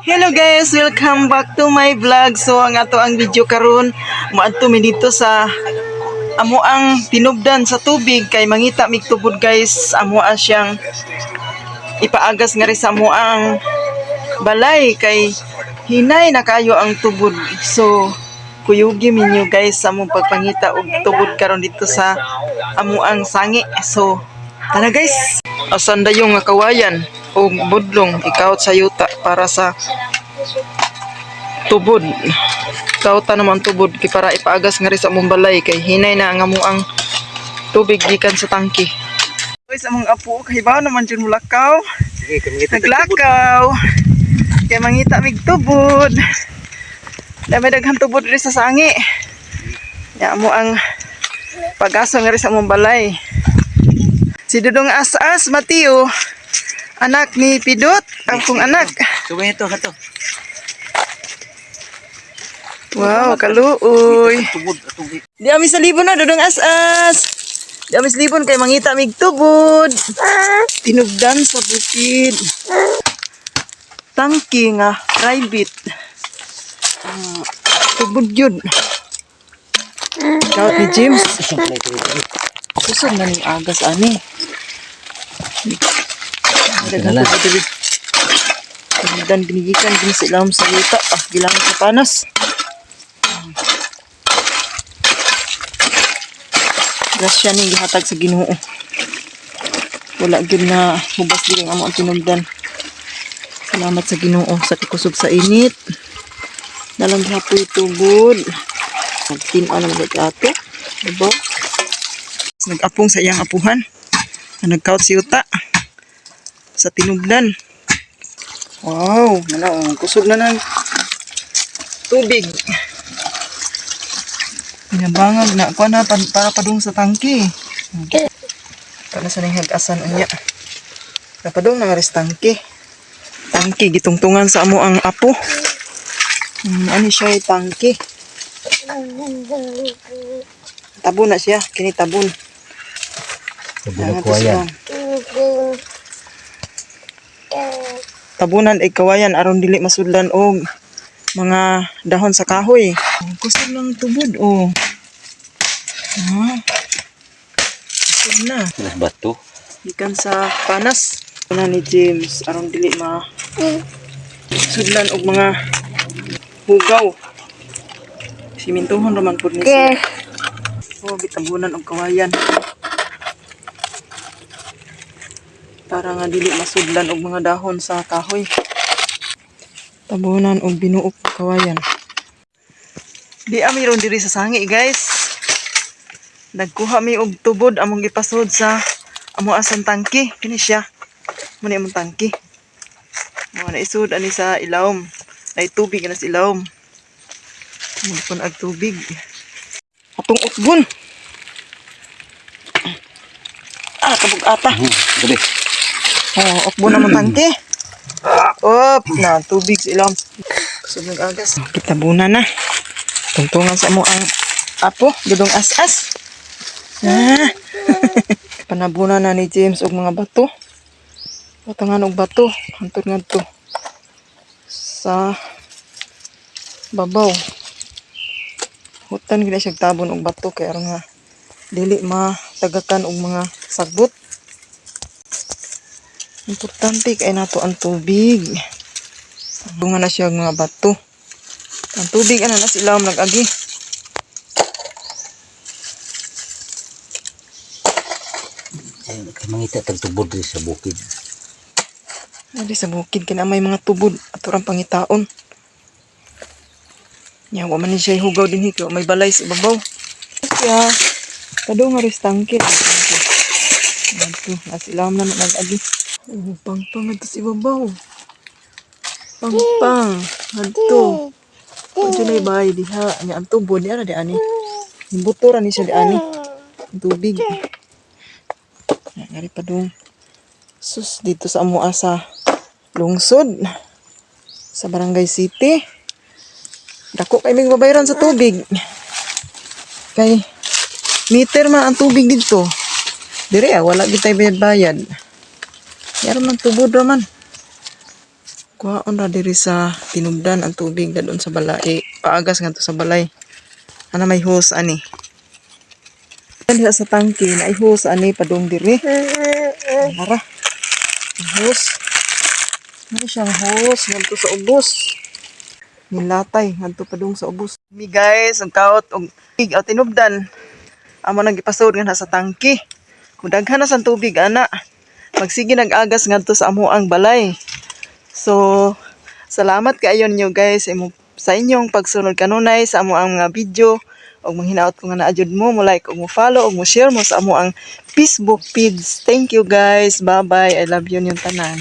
Hello guys, welcome back to my vlog. So ang ato ang video karon, moadto mi dito sa amo ang tinubdan sa tubig kay mangita mig tubod guys. Amo siyang ipaagas nga rin sa amo ang balay kay hinay na kayo ang tubod. So kuyugi minyo guys sa among pagpangita og tubod karon dito sa amo ang sangi. So tara guys. Asan dayong nga kawayan o budlong ikaw sa yuta para sa tubod. Kauta naman tubod kay para ipaagas nga rin sa among balay kay hinay na nga mo ang tubig gikan sa tangke. Guys, among apo kay ba naman dyan mulakaw. Naglakaw. Kay mangita mig tubod. Dami daghang tubod rin sa sangi. Ya mo ang pag-aso nga rin sa among balay. Si Dudong Asas Mateo, anak ni Pidot, ang kong anak. Subay ito, kato. Wow, kaluoy. Di amis sa libon na, Dudong Asas. Di amis libon kay mangita mig tubod. Tinugdan sa bukid. Tangki nga, private. Tubod yun. Kaut ni James. Kusog na ning agas ani. Dan ginigikan din sa ilam sa yuta. Gilang sa panas. Grasya ning gihatag sa Ginoo. Wala gyud na hubas diri ang amo ang tinugdan. Salamat sa Ginoo sa tikusog sa init. Dalang gihapoy tubod. Nagtin-aw na mga ato. Diba? Nag-apong sa iyang apuhan. Nagkaut si yuta. Sa tinubdan. Wow, kusog na ng tubig. Pinabangag na ako na para padung sa tangke. Para sa ning hag-asan unya. Padung na nga res tangke. Tangke gitungtungan sa amo ang apo. Ani siya ay tangke. Tabon na siya, kini tabon. Tabon ko yan. Tabunan ay kawayan aron dili masudlan og mga dahon sa kahoy. Kusog ng tubod oh. Kusog na. Mas bato. Gikan sa panas. Una ni James aron dili sudlan og mga hugaw. Simintuhon raman pud ni siya. Oh, gitabunan og kawayan. Para nga dili masudlan og mga dahon sa kahoy. Tabunan og binuok kawayan. Di ami ron diri sa sangi guys. Nagkuha mi og tubod among gipasod sa amo asan tangke. Kini siya. Muni among tangke. Mo na isud ani sa ilawom. Nay tubig na sa ilawom. Muna ag tubig. Atong ukbon. Kabug-ata. Gabi. Oh, ukbon naman tangke. Op, na tubig sa ilawom. Kusog ng agas. Kitabunan na. Tungtungan sa mo ang apo, Dudong Asas. Panabunan na ni James og mga bato. Batangan og bato. Hantod nga to. Sa babaw. Hutan gila siya tabon og bato kaya nga dili matagakan og mga sagbot. Importante kay nato ang tubig. Bunga na siya mga bato. Ang tubig ana na sila nag-agi. Ay, mangita tag tubod rin sa bukid. Dili sa bukid kina may mga tubod ato rang pangitaon. Nya wa man ni siya hugaw dinhi kay may balay sa ibabaw. Kaya kado nga res tangke. Adto asilam na nag-agi. Pang-pang adto sa ibabaw. Pang-pang adto. Adto na ibay diha nya ang tubod ni ara di ani. Imbuto ra ni siya di ani. Tubig. Ngari pa dong. Sus dito sa amo sa lungsod sa Barangay City. Dako kay mig babayaran sa tubig. Kay meter man ang tubig dito. Dire wala gid tay bayad-bayad. Yara man tubod ra man. Kuhaon ra diri sa tinubdan ang tubig dadon sa balay. Paagas ngadto sa balay. Ana may hose ani. Diha sa tangke na ay hose ani padung diri. Ara. Hose. Ano siyang hose ngadto sa ubos. Nilatay ngadto padung sa ubos. Mi guys, ang kaot og tubig o tinubdan. Amo nang gipasud nga sa tangke. Mudaghan na sa tubig ana. Magsige nag-agas ngadto sa amuang balay. So, salamat kaayo ninyo guys sa inyong pagsunod kanunay sa amuang mga video. Og manghinaot ko nga naadjud mo like og mo follow og mo share mo sa amuang Facebook page. Thank you guys. Bye-bye. I love you yung tanan.